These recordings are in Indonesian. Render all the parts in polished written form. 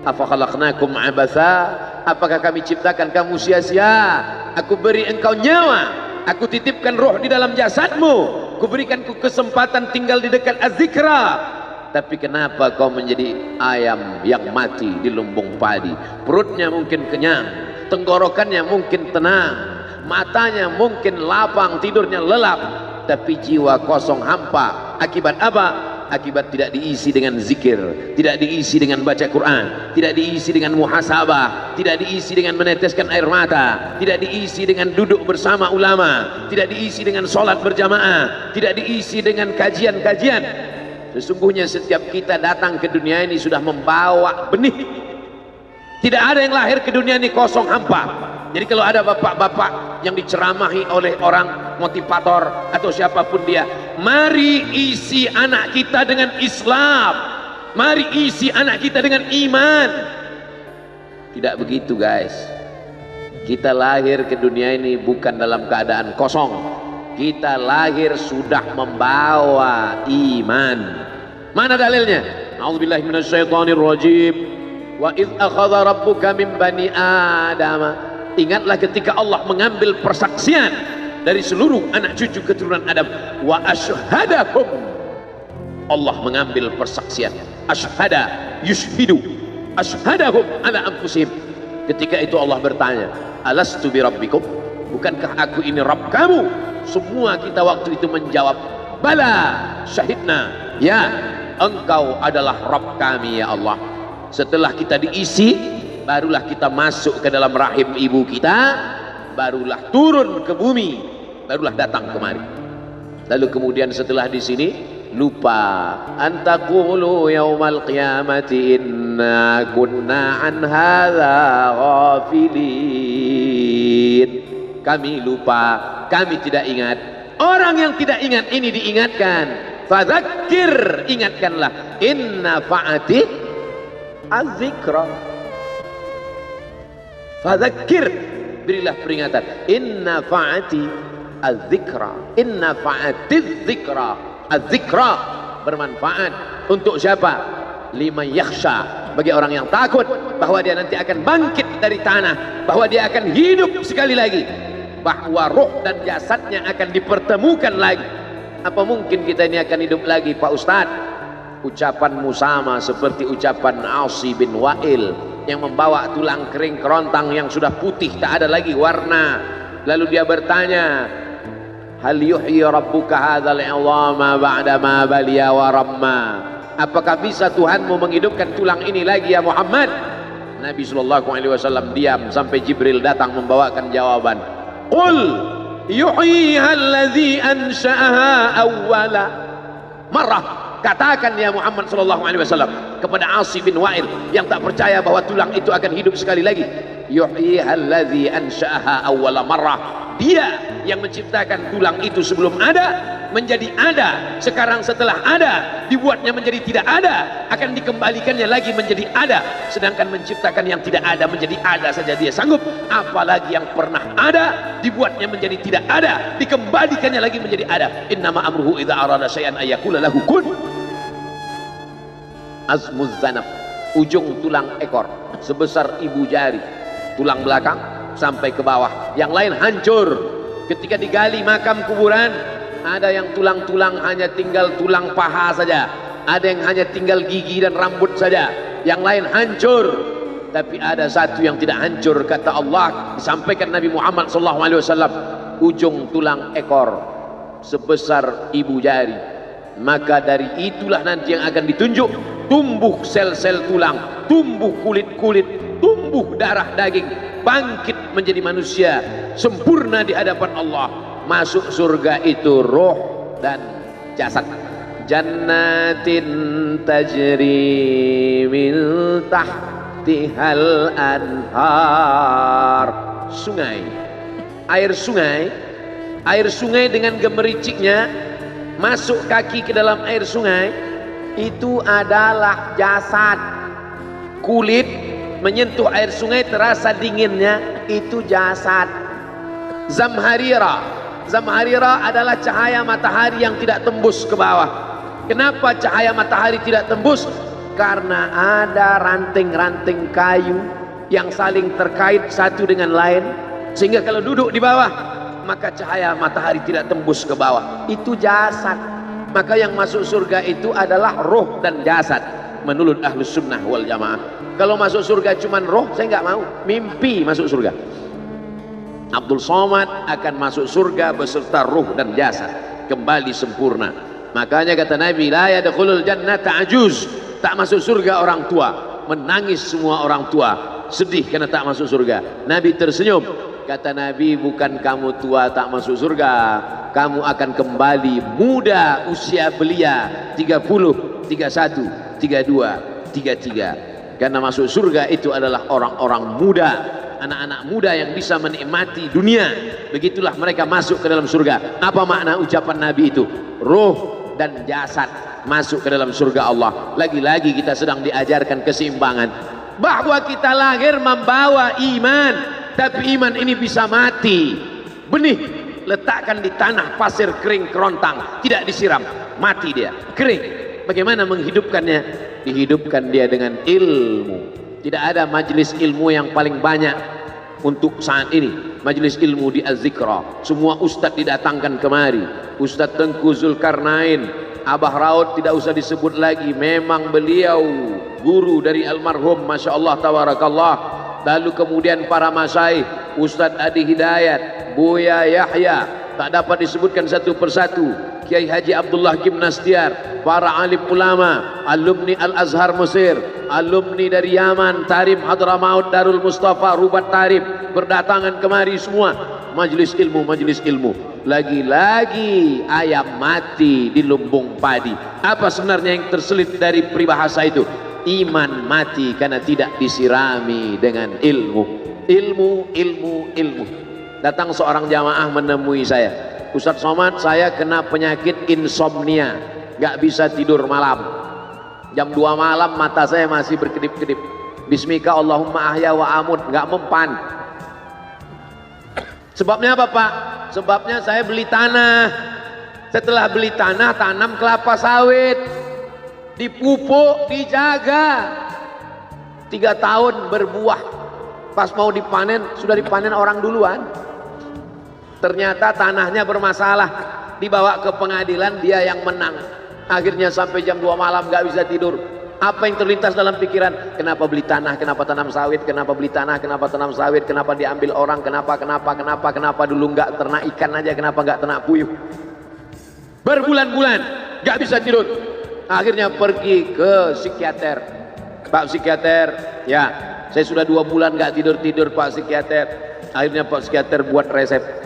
Afa khalaqnakum abatha, apakah kami ciptakan kamu sia-sia? Aku beri engkau nyawa, aku titipkan roh di dalam jasadmu, aku berikan kesempatan tinggal di dekat az-zikra. Tapi kenapa kau menjadi ayam yang mati di lumbung padi? Perutnya mungkin kenyang, tenggorokannya mungkin tenang, matanya mungkin lapang, tidurnya lelap, tapi jiwa kosong hampa. Akibat apa? Akibat tidak diisi dengan zikir, tidak diisi dengan baca Quran, tidak diisi dengan muhasabah, tidak diisi dengan meneteskan air mata, tidak diisi dengan duduk bersama ulama, tidak diisi dengan sholat berjamaah, tidak diisi dengan kajian-kajian. Sesungguhnya setiap kita datang ke dunia ini sudah membawa benih. Tidak ada yang lahir ke dunia ini kosong hampa. Jadi kalau ada bapak-bapak yang diceramahi oleh orang motivator atau siapapun dia, mari isi anak kita dengan Islam, mari isi anak kita dengan iman. Tidak begitu guys. Kita lahir ke dunia ini bukan dalam keadaan kosong. Kita lahir sudah membawa iman. Mana dalilnya? A'udzubillahi minasyaitonirrajim. Wa idz akhadha rabbuka min bani adama. Ingatlah ketika Allah mengambil persaksian dari seluruh anak cucu keturunan Adam. Wa asyhadahum, Allah mengambil persaksian. Asyhada yushhidu, asyhadahum ala anfusihim. Ketika itu Allah bertanya, alastu bi rabbikum, bukankah aku ini Rabb kamu? Semua kita waktu itu menjawab, bala syahidna, ya engkau adalah Rabb kami ya Allah. Setelah kita diisi, barulah kita masuk ke dalam rahim ibu kita, barulah turun ke bumi, barulah datang kemari. Lalu kemudian setelah di sini lupa, antaqulu yaumal qiyamati inna kunna an hadza ghafilin. Kami lupa, kami tidak ingat. Orang yang tidak ingat ini diingatkan. Fadzakir, ingatkanlah. Inna fa'ati az-zikra. Fadzakir, berilah peringatan. Inna fa'ati az-zikra. Inna fa'ati az-zikra. Az-zikra bermanfaat untuk siapa? Liman yakhsha, bagi orang yang takut bahwa dia nanti akan bangkit dari tanah, bahwa dia akan hidup sekali lagi, bahwa roh dan jasadnya akan dipertemukan lagi. Apa mungkin kita ini akan hidup lagi Pak Ustadz? Ucapanmu sama seperti ucapan Asi bin Wa'il yang membawa tulang kering kerontang yang sudah putih, tak ada lagi warna. Lalu dia bertanya, hal yuhyi rabbuka hadzal 'idhama ba'da ma baliya wa ramma. Apakah bisa Tuhanmu menghidupkan tulang ini lagi ya Muhammad? Nabi sallallahu alaihi wasallam diam sampai Jibril datang membawakan jawaban. Qul yuhyiha allazi ansha'aha awwala marrah. Katakan ya Muhammad sallallahu alaihi wasallam kepada Asi bin Wa'il yang tak percaya bahwa tulang itu akan hidup sekali lagi. Yuhyiha allazi ansha'aha awwala marrah. Dia yang menciptakan tulang itu sebelum ada menjadi ada. Sekarang setelah ada dibuatnya menjadi tidak ada, akan dikembalikannya lagi menjadi ada. Sedangkan menciptakan yang tidak ada menjadi ada saja dia sanggup, apalagi yang pernah ada dibuatnya menjadi tidak ada, dikembalikannya lagi menjadi ada. Innama amruhu idza arada syai'an ayyaqula lahu kun. Azmuz zanab, ujung tulang ekor sebesar ibu jari, tulang belakang sampai ke bawah, yang lain hancur. Ketika digali makam kuburan, ada yang tulang-tulang hanya tinggal tulang paha saja, ada yang hanya tinggal gigi dan rambut saja, yang lain hancur. Tapi ada satu yang tidak hancur, kata Allah, disampaikan Nabi Muhammad SAW, ujung tulang ekor sebesar ibu jari. Maka dari itulah nanti yang akan ditunjuk, tumbuh sel-sel tulang, tumbuh kulit-kulit, tumbuh darah daging, bangkit menjadi manusia sempurna di hadapan Allah. Masuk surga itu roh dan jasad. Jannatin tajri min tahtihal anhar. Sungai, air sungai dengan gemericiknya masuk kaki ke dalam air sungai, itu adalah jasad. Kulit menyentuh air sungai terasa dinginnya, itu jasad. Zamharira adalah cahaya matahari yang tidak tembus ke bawah. Kenapa cahaya matahari tidak tembus? karena ada ranting-ranting kayu yang saling terkait satu dengan lain, sehingga kalau duduk di bawah maka cahaya matahari tidak tembus ke bawah. Itu jasad. Maka yang masuk surga itu adalah roh dan jasad menurut Ahlus Sunnah wal Jamaah. Kalau masuk surga cuman roh, saya nggak mau. Mimpi masuk surga. Abdul Somad akan masuk surga beserta ruh dan jasad, kembali sempurna. Makanya kata Nabi, la yadkhulul jannata ajuz, tak masuk surga orang tua. Menangis semua orang tua, sedih karena tak masuk surga. Nabi tersenyum, kata Nabi, bukan kamu tua tak masuk surga, kamu akan kembali muda usia belia 30, 31, 32, 33. Karena masuk surga itu adalah orang-orang muda, anak-anak muda yang bisa menikmati dunia. Begitulah mereka masuk ke dalam surga. Apa makna ucapan Nabi itu? Roh dan jasad masuk ke dalam surga Allah. Lagi-lagi kita sedang diajarkan keseimbangan, bahwa kita lahir membawa iman, tapi iman ini bisa mati. Benih letakkan di tanah pasir kering kerontang, tidak disiram, mati dia, kering. Bagaimana menghidupkannya? Dihidupkan dia dengan ilmu. Tidak ada majelis ilmu yang paling banyak untuk saat ini. Majelis ilmu di Az-Zikra, semua ustadz didatangkan kemari. Ustadz Tengku Zulkarnain, Abah Raud tidak usah disebut lagi, memang beliau guru dari almarhum, Masya Allah tabarakallah. Lalu kemudian para masyaikh, Ustadz Adi Hidayat, Buya Yahya, tak dapat disebutkan satu persatu. Kiai Haji Abdullah Gimnastiar, para alim ulama, alumni Al-Azhar Mesir, alumni dari Yaman, Tarim Hadramaut, Darul Mustafa, Rubat Tarif, berdatangan kemari semua. Majelis ilmu, majelis ilmu. Lagi-lagi ayam mati di lumbung padi. Apa sebenarnya yang terselit dari peribahasa itu? Iman mati karena tidak disirami dengan ilmu. Ilmu, ilmu, ilmu. Datang seorang jamaah menemui saya, Ustadz Somad, saya kena penyakit insomnia, gak bisa tidur malam. Jam 2 malam mata saya masih berkedip-kedip. Bismika Allahumma ahya wa amut, gak mempan. Sebabnya apa Pak? Sebabnya saya beli tanah. Setelah beli tanah, tanam kelapa sawit, dipupuk, dijaga. 3 tahun berbuah. Pas mau dipanen, sudah dipanen orang duluan. Ternyata tanahnya bermasalah, dibawa ke pengadilan, dia yang menang. Akhirnya sampai jam 2 malam gak bisa tidur. Apa yang terlintas dalam pikiran? Kenapa beli tanah, kenapa tanam sawit, kenapa beli tanah, kenapa tanam sawit, kenapa diambil orang, kenapa dulu gak ternak ikan aja, kenapa gak ternak puyuh. Berbulan-bulan gak bisa tidur. Akhirnya pergi ke psikiater. Pak psikiater, ya saya sudah 2 bulan gak tidur-tidur Pak psikiater. Akhirnya Pak psikiater buat resep.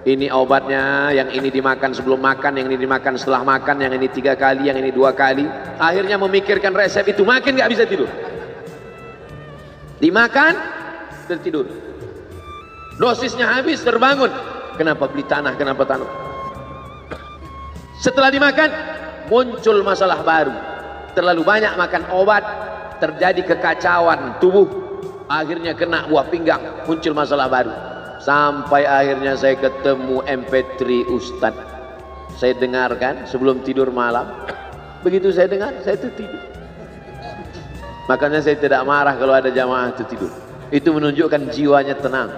Ini obatnya, yang ini dimakan sebelum makan, yang ini dimakan setelah makan, yang ini 3 kali, yang ini 2 kali. Akhirnya memikirkan resep itu, makin gak bisa tidur. Dimakan, tertidur. Dosisnya habis, terbangun. Kenapa beli tanah, kenapa tanam? Setelah dimakan, muncul masalah baru. Terlalu banyak makan obat, terjadi kekacauan tubuh. Akhirnya kena buah pinggang, muncul masalah baru. Sampai akhirnya saya ketemu MP3 Ustadz. Saya dengarkan sebelum tidur malam. Begitu saya dengar, saya itu tidur. Makanya saya tidak marah kalau ada jamaah itu tidur. Itu menunjukkan jiwanya tenang.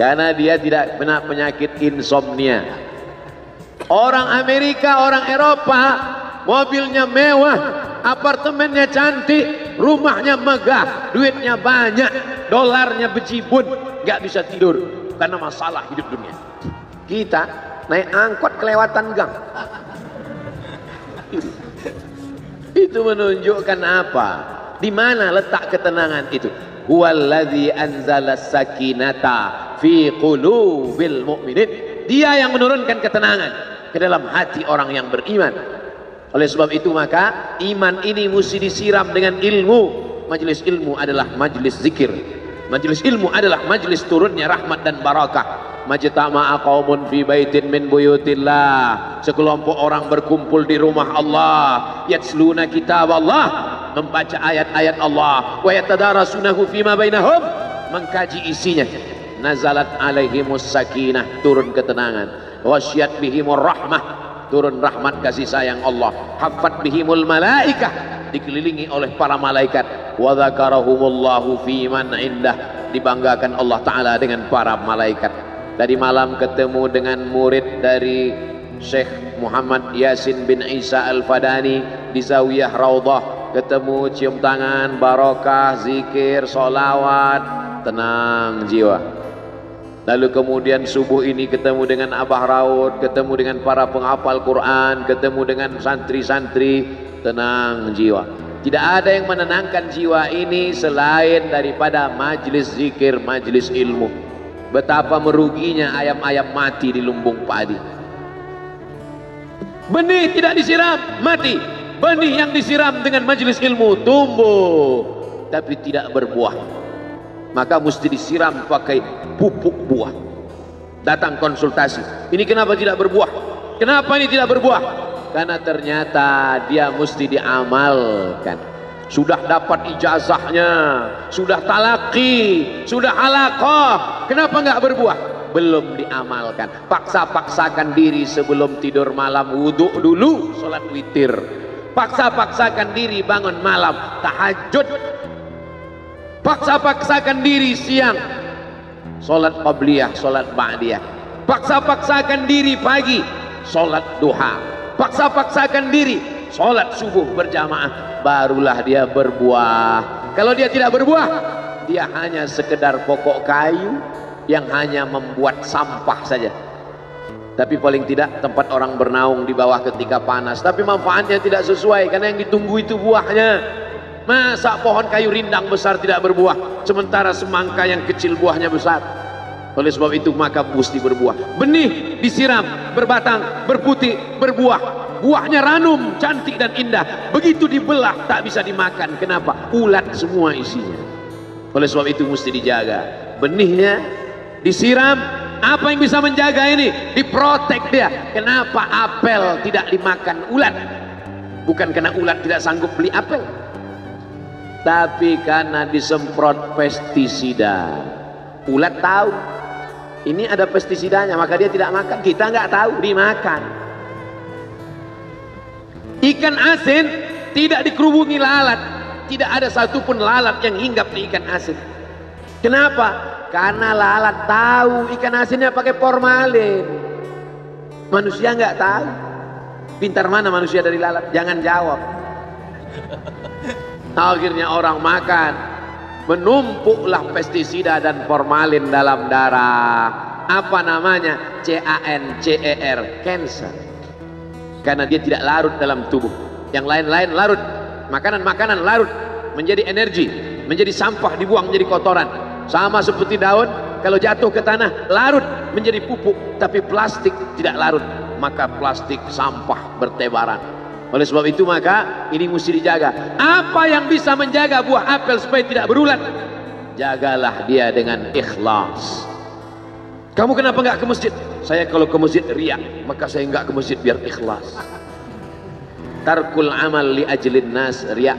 Karena dia tidak kena penyakit insomnia. Orang Amerika, orang Eropa, mobilnya mewah, apartemennya cantik, rumahnya megah, duitnya banyak, dolarnya bejibun, gak bisa tidur karena masalah hidup dunia. Kita naik angkot kelewatan gang. Itu menunjukkan apa? Di mana letak ketenangan itu? Huwallazi anzala sakinata fi qulubil mu'minin. Dia yang menurunkan ketenangan ke dalam hati orang yang beriman. Oleh sebab itu maka iman ini mesti disiram dengan ilmu. Majelis ilmu adalah majelis zikir. Majelis ilmu adalah majelis turunnya rahmat dan barakah. Majtama'a qaumun fi baitin min buyutillah. Sekelompok orang berkumpul di rumah Allah, yatsluna kitab Allah, membaca ayat-ayat Allah, wa yatadarasunahu fima bainahum, mengkaji isinya. Nazalat alaihimus sakinah, turun ketenangan. Wasyat bihimur rahmah, turun rahmat kasih sayang Allah. Haffat bihimul malaikah, dikelilingi oleh para malaikat. Wa dzakarahumullahu fi man indah, dibanggakan Allah Ta'ala dengan para malaikat. Tadi malam ketemu dengan murid dari Syekh Muhammad Yasin bin Isa Al-Fadani di Zawiyah Raudhah. Ketemu, cium tangan, barokah, zikir, solawat, tenang jiwa. Lalu kemudian subuh ini ketemu dengan Abah Raud, ketemu dengan para penghafal Quran, ketemu dengan santri-santri, tenang jiwa. Tidak ada yang menenangkan jiwa ini selain daripada majlis zikir, majlis ilmu. Betapa meruginya ayam-ayam mati di lumbung padi. Benih tidak disiram, mati. Benih yang disiram dengan majlis ilmu tumbuh, tapi tidak berbuah. Maka mesti disiram pakai pupuk buah. Datang konsultasi, ini kenapa tidak berbuah? Kenapa ini tidak berbuah? Karena ternyata dia mesti diamalkan. Sudah dapat ijazahnya, sudah talaki, sudah halaqah, kenapa nggak berbuah? Belum diamalkan. Paksa-paksakan diri sebelum tidur malam, wudhu dulu, sholat witir. Paksa-paksakan diri bangun malam, tahajud. Paksa-paksakan diri siang, sholat qabliyah, sholat ba'diyah. Paksa-paksakan diri pagi, sholat duha. Paksa-paksakan diri, sholat subuh berjamaah. Barulah dia berbuah. Kalau dia tidak berbuah, dia hanya sekedar pokok kayu yang hanya membuat sampah saja. Tapi paling tidak tempat orang bernaung di bawah ketika panas. Tapi manfaatnya tidak sesuai, karena yang ditunggu itu buahnya. Masa pohon kayu rindang besar tidak berbuah, sementara semangka yang kecil buahnya besar? Oleh sebab itu maka mesti berbuah. Benih disiram, berbatang, berputih, berbuah. Buahnya ranum, cantik dan indah. Begitu dibelah tak bisa dimakan. Kenapa? Ulat semua isinya. Oleh sebab itu mesti dijaga. Benihnya disiram. Apa yang bisa menjaga ini? Diprotek dia. Kenapa apel tidak dimakan ulat? Bukan karena ulat tidak sanggup beli apel, tapi karena disemprot pestisida. Ulat tahu ini ada pestisidanya, maka dia tidak makan. Kita nggak tahu, dimakan. Ikan asin tidak dikerubungi lalat. Tidak ada satupun lalat yang hinggap di ikan asin. Kenapa? Karena lalat tahu ikan asinnya pakai formalin. Manusia nggak tahu. Pintar mana manusia dari lalat? Jangan jawab. Akhirnya orang makan, menumpuklah pestisida dan formalin dalam darah. Apa namanya? CANCER, cancer. Karena dia tidak larut dalam tubuh. Yang lain-lain larut. Makanan-makanan larut menjadi energi, menjadi sampah, dibuang menjadi kotoran. Sama seperti daun, kalau jatuh ke tanah larut menjadi pupuk. Tapi plastik tidak larut, maka plastik sampah bertebaran. Oleh sebab itu maka ini mesti dijaga. Apa yang bisa menjaga buah apel supaya tidak berulat? Jagalah dia dengan ikhlas. Kamu kenapa nggak ke masjid? Saya kalau ke masjid riya, maka saya nggak ke masjid biar ikhlas. Tarkul amal li ajlin nas riya.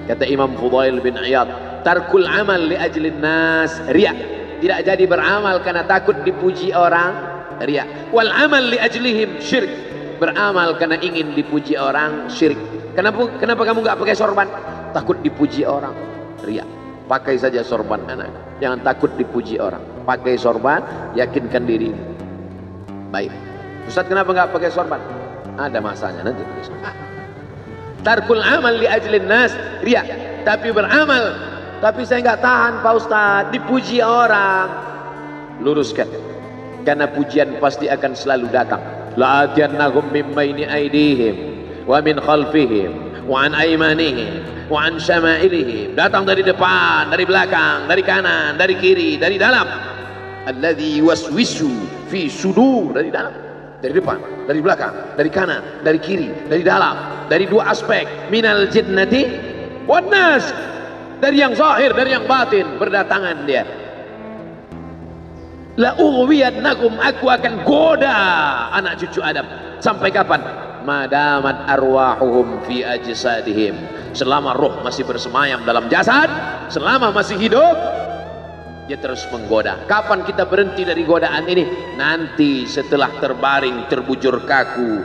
Kata Imam Fudail bin Iyad, tarkul amal li ajlin nas riya. Tidak jadi beramal karena takut dipuji orang, riya. Wal amal li ajlihim syirik. Beramal karena ingin dipuji orang, syirik. Kenapa kamu nggak pakai sorban? Takut dipuji orang, riya. Pakai saja sorban anak, jangan takut dipuji orang. Pakai sorban, yakinkan diri. Baik, Ustaz kenapa nggak pakai sorban? Ada masanya nanti pakai sorban. Tarkul amal li ajlin nas riya. Tapi beramal, tapi saya nggak tahan Pak Ustaz, dipuji orang. Luruskan, karena pujian pasti akan selalu datang. La'atiyannahum min baini aydihim wa min khalfihim wa an aymanihim wa an syama'ilihim. Datang dari depan, dari belakang, dari kanan, dari kiri, dari dalam. Alladzi yuwaswisu fi sudur, dari dalam, dari depan, dari belakang, dari kanan, dari kiri, dari dalam, dari dua aspek, minal jinnati wan nas, dari yang zahir, dari yang batin, berdatangan dia. La ughwiyannakum, aku akan goda anak cucu Adam. Sampai kapan? Madamat arwahuhum fi ajsadihim. Selama roh masih bersemayam dalam jasad, selama masih hidup, dia terus menggoda. Kapan kita berhenti dari godaan ini? Nanti setelah terbaring, terbujur kaku,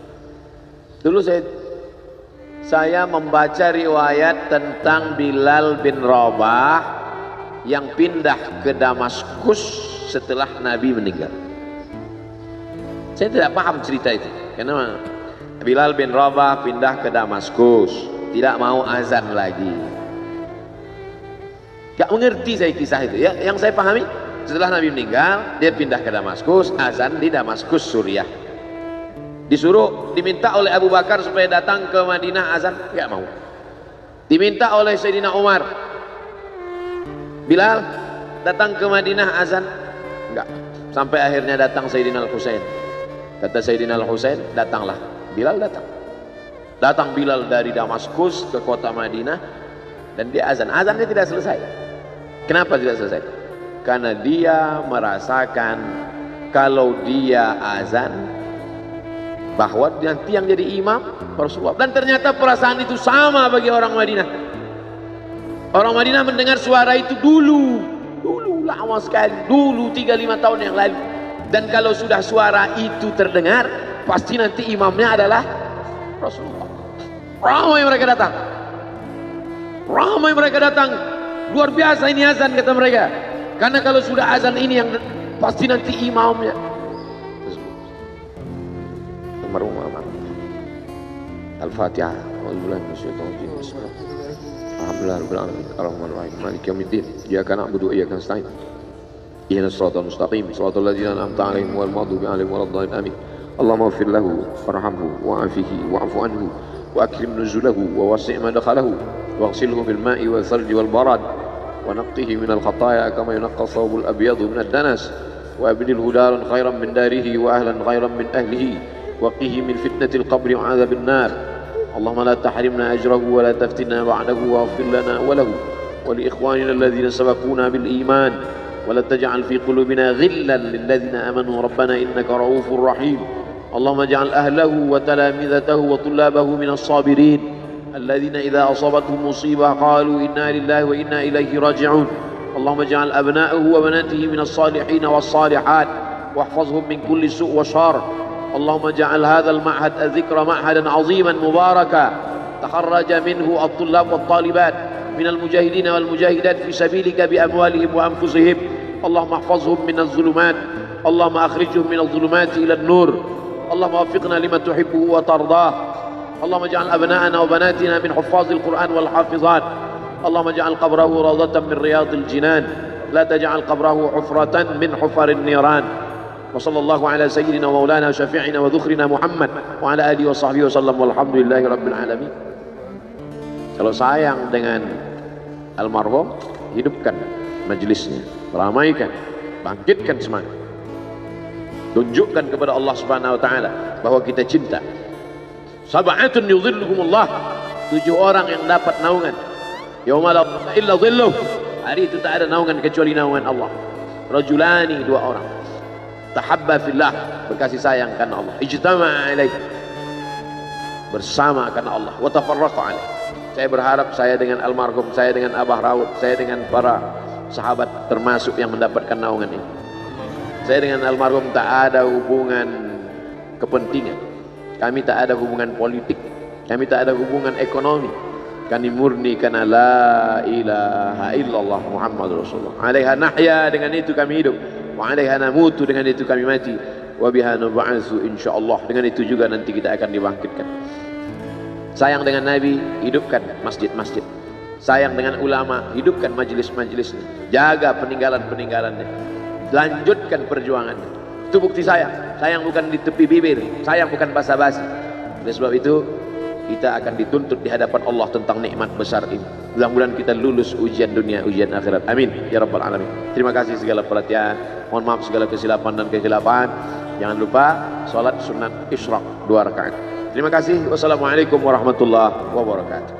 Dulu saya membaca riwayat tentang Bilal bin Rabah yang pindah ke Damaskus setelah Nabi meninggal. Saya tidak paham cerita itu. Karena Bilal bin Rabah pindah ke Damaskus, tidak mau azan lagi. Gak mengerti saya kisah itu ya. Yang saya pahami, setelah Nabi meninggal, dia pindah ke Damaskus, azan di Damaskus, Suriah. Disuruh, diminta oleh Abu Bakar supaya datang ke Madinah azan, gak mau. Diminta oleh Sayyidina Umar, Bilal datang ke Madinah azan, enggak. Sampai akhirnya datang Sayyidina Al-Husain. Kata Sayyidina Al-Husain, datanglah. Bilal datang. Datang Bilal dari Damaskus ke kota Madinah dan dia azan. Azannya tidak selesai. Kenapa tidak selesai? Karena dia merasakan kalau dia azan bahwa nanti yang jadi imam Rasulullah. Dan ternyata perasaan itu sama bagi orang Madinah. Orang Madinah mendengar suara itu dulu lama sekali, dulu 3-5 tahun yang lalu. Dan kalau sudah suara itu terdengar, pasti nanti imamnya adalah Rasulullah. Ramai mereka datang. Ramai mereka datang. Luar biasa ini azan, kata mereka. Karena kalau sudah azan ini yang pasti nanti imamnya. Al-Fatihah. Alhamdulillahirrahmanirrahim. Ar-Rahmanir-Rahim. Maliki yaumiddin. Iyyaka na'budu wa iyyaka nasta'in. Ihdinas siratal mustaqim. Siratal ladzina an'amta 'alaihim ghairil maghdubi 'alaihim waladdallin. Amin. Allahumma ighfir lahu warhamhu wa'afihi wa'fu anhu wa akrim nuzulahu wa wasi' madkhalahu waghsilhu bil ma'i wal thalji wal barad wa naqqihi minal khataaya kama yunqqa thawbul abyadu minad danas wa abdilhu daran khairan min darihi wa ahlan khairan min ahlihi wa qihi min fitnatil qabri wa 'adzabil nar. اللهم لا تحرمنا أجره ولا تفتنا بعده واغفر لنا وله ولإخواننا الذين سبقونا بالإيمان ولا تجعل في قلوبنا غلا للذين آمنوا ربنا إنك رؤوف رحيم. اللهم اجعل أهله وتلامذته وطلابه من الصابرين الذين إذا أصابتهم مصيبة قالوا إنا لله وإنا إليه راجعون. اللهم اجعل أبناءه وبناته من الصالحين والصالحات واحفظهم من كل سوء وشر. اللهم اجعل هذا المعهد الذكر معهدا عظيما مباركا تخرج منه الطلاب والطالبات من المجاهدين والمجاهدات في سبيلك بأموالهم وأنفسهم. اللهم احفظهم من الظلمات. اللهم أخرجهم من الظلمات إلى النور. اللهم وفقنا لما تحبه وترضاه. اللهم اجعل أبناءنا وبناتنا من حفاظ القرآن والحافظات. اللهم اجعل قبره روضة من رياض الجنان لا تجعل قبره حفرة من حفر النيران. وصلى الله على سيدنا ومولانا وشفيعنا وذخرنا محمد وعلى آله وصحبه وسلم والحمد لله رب العالمين. Kalau sayang dengan almarhum, hidupkan majelisnya, ramaikan, bangkitkan semangat, tunjukkan kepada Allah Subhanahu wa taala bahwa kita cinta. Sab'atun yudhilluhumullah, 7 orang yang dapat naungan. Yauma la dhilla illa dhilluh, hari itu tak ada naungan kecuali naungan Allah. Rajulani, 2 orang. Tahabba fillah, berkasih sayang karena Allah. Ijtama'a alaih, bersama karena Allah. Wa tafarraqa alaih. Saya berharap saya dengan almarhum, saya dengan Abah Raud, saya dengan para sahabat termasuk yang mendapatkan naungan ini. Saya dengan almarhum tak ada hubungan kepentingan. Kami tak ada hubungan politik. Kami tak ada hubungan ekonomi. Kami murni karena la ilaha illallah Muhammad Rasulullah. Alaiha nahya, dengan itu kami hidup. Wa alaiha namutu, dengan itu kami mati. Wa biha nub'atsu insyaallah, dengan itu juga nanti kita akan dibangkitkan. Sayang dengan Nabi, hidupkan masjid-masjid. Sayang dengan ulama, hidupkan majelis-majelisnya. Jaga peninggalan-peninggalannya. Lanjutkan perjuangannya. Itu bukti sayang. Sayang bukan di tepi bibir, sayang bukan basa-basi. Oleh sebab itu kita akan dituntut di hadapan Allah tentang nikmat besar ini. Mudah-mudahan kita lulus ujian dunia, ujian akhirat. Amin ya rabbal alamin. Terima kasih segala perhatian. Mohon maaf segala kesilapan dan kekhilafan. Jangan lupa salat sunat isyraq 2 rakaat. Terima kasih. Wassalamualaikum warahmatullahi wabarakatuh.